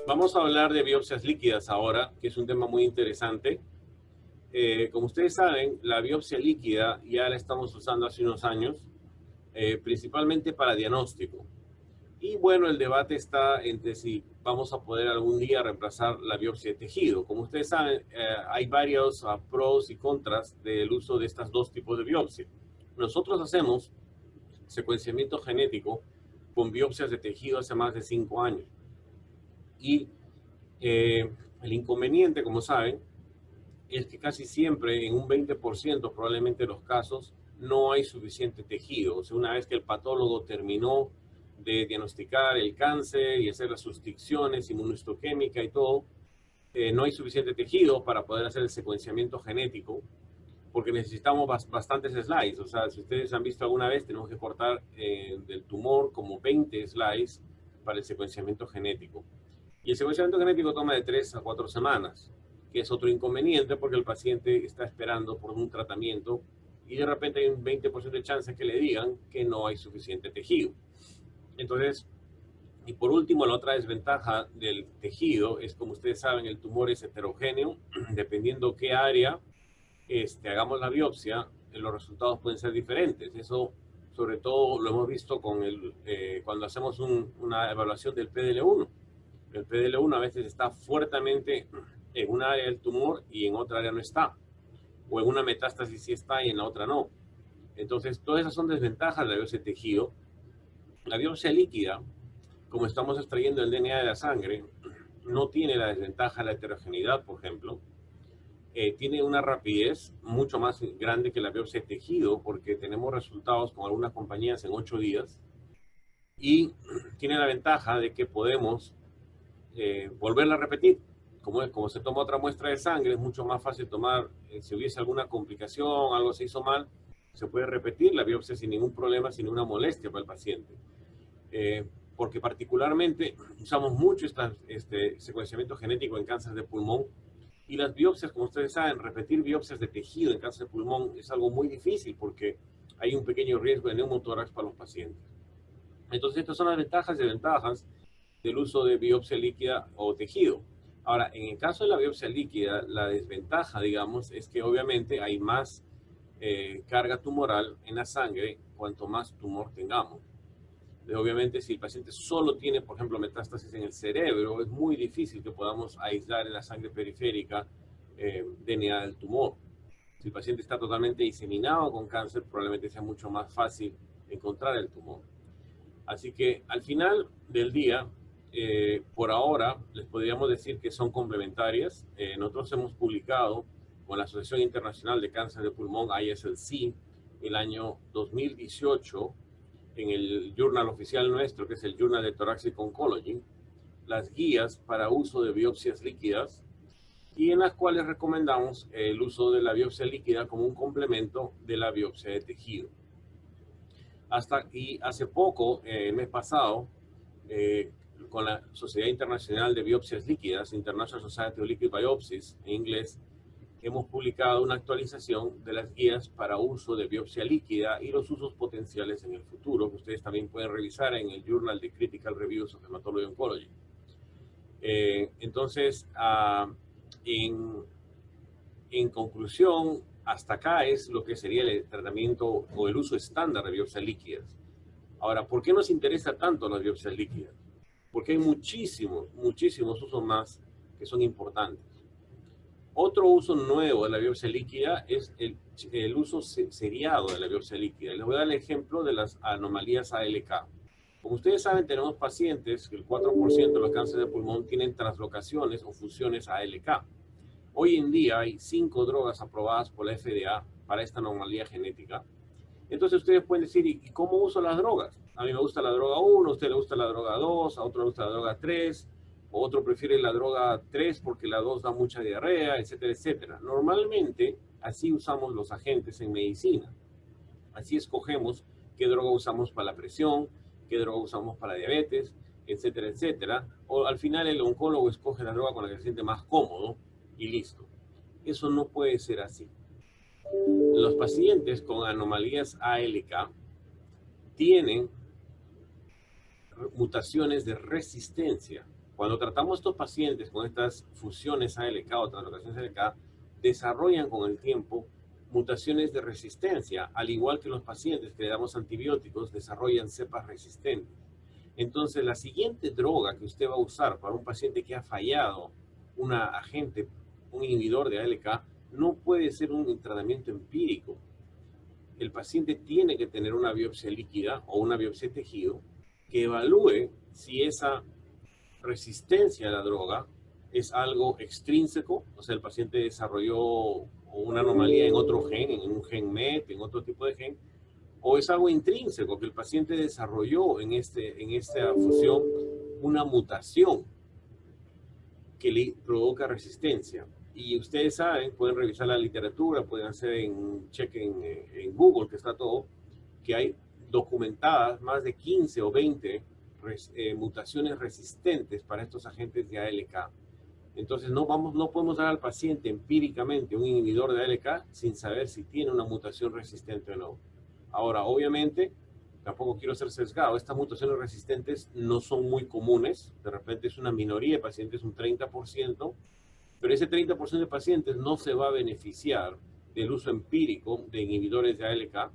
Vamos a hablar de biopsias líquidas ahora, que es un tema muy interesante. Como ustedes saben, la biopsia líquida ya la estamos usando hace unos años, principalmente para diagnóstico. Y bueno, el debate está entre si vamos a poder algún día reemplazar la biopsia de tejido. Como ustedes saben, hay varios pros y contras del uso de estos dos tipos de biopsia. Nosotros hacemos secuenciamiento genético con biopsias de tejido hace más de 5 años. Y el inconveniente, como saben, es que casi siempre, en un 20% probablemente de los casos, no hay suficiente tejido. O sea, una vez que el patólogo terminó de diagnosticar el cáncer y hacer las sustricciones, inmunohistoquímica y todo, no hay suficiente tejido para poder hacer el secuenciamiento genético, porque necesitamos bastantes slides. O sea, si ustedes han visto alguna vez, tenemos que cortar del tumor como 20 slides para el secuenciamiento genético. Y el secuenciamiento genético toma de 3 a 4 semanas, que es otro inconveniente porque el paciente está esperando por un tratamiento y de repente hay un 20% de chance que le digan que no hay suficiente tejido. Entonces, y por último, la otra desventaja del tejido es, como ustedes saben, el tumor es heterogéneo. Dependiendo qué área hagamos la biopsia, los resultados pueden ser diferentes. Eso, sobre todo, lo hemos visto cuando hacemos una evaluación del PDL1. El PDL1 a veces está fuertemente en una área del tumor y en otra área no está. O en una metástasis sí está y en la otra no. Entonces, todas esas son desventajas de la biopsia de tejido. La biopsia líquida, como estamos extrayendo el DNA de la sangre, no tiene la desventaja de la heterogeneidad, por ejemplo. Tiene una rapidez mucho más grande que la biopsia de tejido porque tenemos resultados con algunas compañías en 8 días. Y tiene la ventaja de que podemos volverla a repetir. Como se toma otra muestra de sangre, es mucho más fácil tomar, si hubiese alguna complicación, algo se hizo mal, se puede repetir la biopsia sin ningún problema, sin ninguna molestia para el paciente. Porque particularmente usamos mucho este secuenciamiento genético en cáncer de pulmón y las biopsias, como ustedes saben, repetir biopsias de tejido en cáncer de pulmón es algo muy difícil porque hay un pequeño riesgo de neumotórax para los pacientes. Entonces, estas son las ventajas y desventajas del uso de biopsia líquida o tejido. Ahora, en el caso de la biopsia líquida, la desventaja, digamos, es que obviamente hay más carga tumoral en la sangre cuanto más tumor tengamos. Obviamente, si el paciente solo tiene, por ejemplo, metástasis en el cerebro, es muy difícil que podamos aislar en la sangre periférica DNA del tumor. Si el paciente está totalmente diseminado con cáncer, probablemente sea mucho más fácil encontrar el tumor. Así que al final del día, por ahora, les podríamos decir que son complementarias. Nosotros hemos publicado con la Asociación Internacional de Cáncer de Pulmón, ISLC, el año 2018, en el journal oficial nuestro, que es el Journal de Thoracic Oncology, las guías para uso de biopsias líquidas y en las cuales recomendamos el uso de la biopsia líquida como un complemento de la biopsia de tejido. Y hace poco, el mes pasado, con la Sociedad Internacional de Biopsias Líquidas, International Society of Liquid Biopsies, en inglés, hemos publicado una actualización de las guías para uso de biopsia líquida y los usos potenciales en el futuro, que ustedes también pueden revisar en el Journal de Critical Reviews of Hematology Oncology. Entonces, en conclusión, hasta acá es lo que sería el tratamiento o el uso estándar de biopsias líquidas. Ahora, ¿por qué nos interesa tanto las biopsias líquidas? Porque hay muchísimos usos más que son importantes. Otro uso nuevo de la biopsia líquida es el uso seriado de la biopsia líquida. Les voy a dar el ejemplo de las anomalías ALK. Como ustedes saben, tenemos pacientes que el 4% de los cánceres de pulmón tienen translocaciones o fusiones ALK. Hoy en día hay 5 drogas aprobadas por la FDA para esta anomalía genética. Entonces ustedes pueden decir, ¿y cómo uso las drogas? A mí me gusta la droga 1, a usted le gusta la droga 2, a otro le gusta la droga 3, o otro prefiere la droga 3 porque la 2 da mucha diarrea, etcétera, etcétera. Normalmente así usamos los agentes en medicina. Así escogemos qué droga usamos para la presión, qué droga usamos para la diabetes, etcétera, etcétera. O al final el oncólogo escoge la droga con la que se siente más cómodo y listo. Eso no puede ser así. Los pacientes con anomalías ALK tienen mutaciones de resistencia Cuando tratamos estos pacientes con estas fusiones ALK o translocaciones ALK, desarrollan con el tiempo mutaciones de resistencia, al igual que los pacientes que le damos antibióticos desarrollan cepas resistentes. Entonces, la siguiente droga que usted va a usar para un paciente que ha fallado un agente, un inhibidor de ALK, no puede ser un tratamiento empírico. El paciente tiene que tener una biopsia líquida o una biopsia de tejido que evalúe si esa resistencia a la droga es algo extrínseco, o sea, el paciente desarrolló una anomalía en otro gen, en un gen MET, en otro tipo de gen, o es algo intrínseco, que el paciente desarrolló en esta fusión una mutación que le provoca resistencia. Y ustedes saben, pueden revisar la literatura, pueden hacer check en Google, que está todo, que hay documentadas más de 15 o 20 mutaciones resistentes para estos agentes de ALK. Entonces no podemos dar al paciente empíricamente un inhibidor de ALK sin saber si tiene una mutación resistente o no. Ahora, obviamente, tampoco quiero ser sesgado, estas mutaciones resistentes no son muy comunes, de repente es una minoría de pacientes, un 30%, pero ese 30% de pacientes no se va a beneficiar del uso empírico de inhibidores de ALK,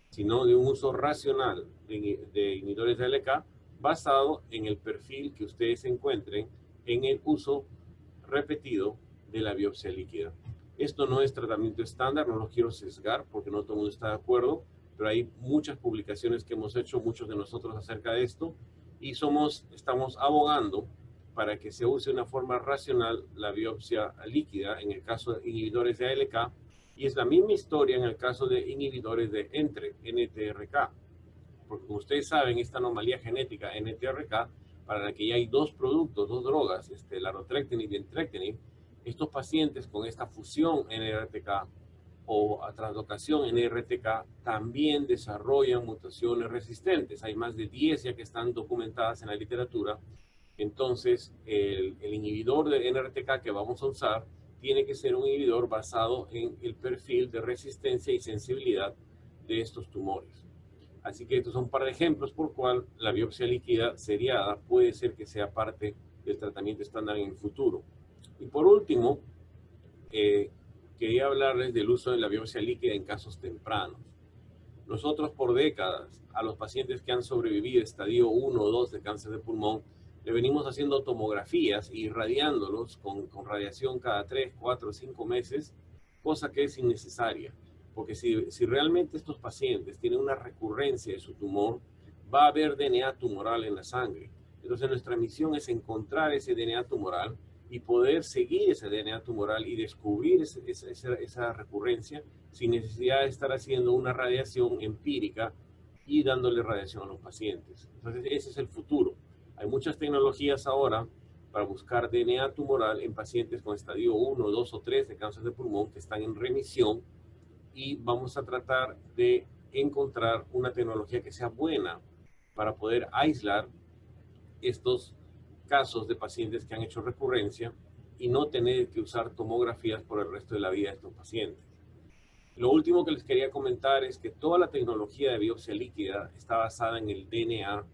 sino de un uso racional de inhibidores de ALK basado en el perfil que ustedes encuentren en el uso repetido de la biopsia líquida. Esto no es tratamiento estándar, no lo quiero sesgar porque no todo el mundo está de acuerdo, pero hay muchas publicaciones que hemos hecho, muchos de nosotros acerca de esto, y estamos abogando para que se use de una forma racional la biopsia líquida en el caso de inhibidores de ALK, y es la misma historia en el caso de inhibidores de NTRK, porque como ustedes saben, esta anomalía genética NTRK, para la que ya hay dos productos, dos drogas, larotrectinib y entrectinib, estos pacientes con esta fusión NRTK o a translocación NRTK también desarrollan mutaciones resistentes. Hay más de 10 ya que están documentadas en la literatura. Entonces, el inhibidor de NRTK que vamos a usar tiene que ser un inhibidor basado en el perfil de resistencia y sensibilidad de estos tumores. Así que estos son un par de ejemplos por cual la biopsia líquida seriada puede ser que sea parte del tratamiento estándar en el futuro. Y por último, quería hablarles del uso de la biopsia líquida en casos tempranos. Nosotros por décadas a los pacientes que han sobrevivido estadio 1 o 2 de cáncer de pulmón le venimos haciendo tomografías y irradiándolos con radiación cada 3, 4, 5 meses, cosa que es innecesaria. Porque si realmente estos pacientes tienen una recurrencia de su tumor, va a haber DNA tumoral en la sangre. Entonces nuestra misión es encontrar ese DNA tumoral y poder seguir ese DNA tumoral y descubrir esa recurrencia sin necesidad de estar haciendo una radiación empírica y dándole radiación a los pacientes. Entonces ese es el futuro. Hay muchas tecnologías ahora para buscar DNA tumoral en pacientes con estadio 1, 2 o 3 de cáncer de pulmón que están en remisión, y vamos a tratar de encontrar una tecnología que sea buena para poder aislar estos casos de pacientes que han hecho recurrencia y no tener que usar tomografías por el resto de la vida de estos pacientes. Lo último que les quería comentar es que toda la tecnología de biopsia líquida está basada en el DNA.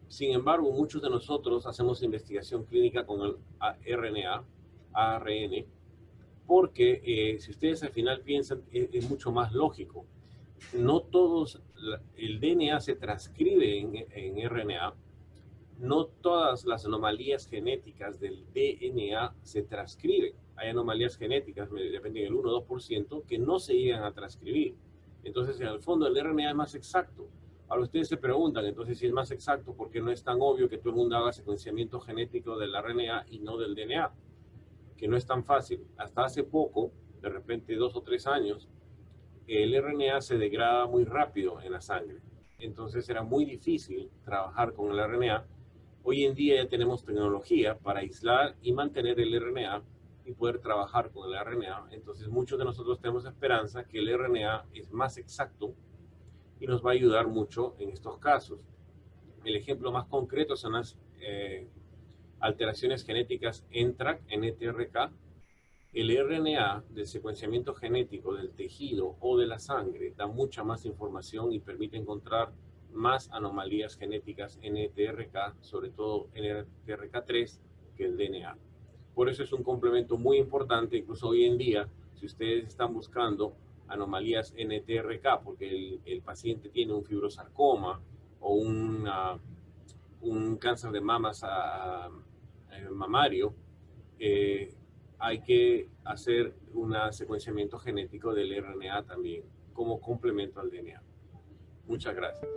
Sin embargo, muchos de nosotros hacemos investigación clínica con el RNA, ARN, porque si ustedes al final piensan, es mucho más lógico. No todos, el DNA se transcribe en RNA, no todas las anomalías genéticas del DNA se transcriben. Hay anomalías genéticas, dependen del 1 o 2%, que no se llegan a transcribir. Entonces, en el fondo, el RNA es más exacto. Ahora ustedes se preguntan, entonces, si es más exacto, ¿por qué no es tan obvio que todo el mundo haga secuenciamiento genético del RNA y no del DNA? Que no es tan fácil. Hasta hace poco, de repente 2 o 3 años, el RNA se degrada muy rápido en la sangre. Entonces era muy difícil trabajar con el RNA. Hoy en día ya tenemos tecnología para aislar y mantener el RNA y poder trabajar con el RNA. Entonces muchos de nosotros tenemos esperanza que el RNA es más exacto y nos va a ayudar mucho en estos casos. El ejemplo más concreto son las alteraciones genéticas NTRK, NTRK. El RNA del secuenciamiento genético del tejido o de la sangre da mucha más información y permite encontrar más anomalías genéticas NTRK, sobre todo NTRK3, que el DNA. Por eso es un complemento muy importante, incluso hoy en día, si ustedes están buscando anomalías NTRK, porque el paciente tiene un fibrosarcoma o un cáncer de mamas mamario, hay que hacer un secuenciamiento genético del RNA también como complemento al DNA. Muchas gracias.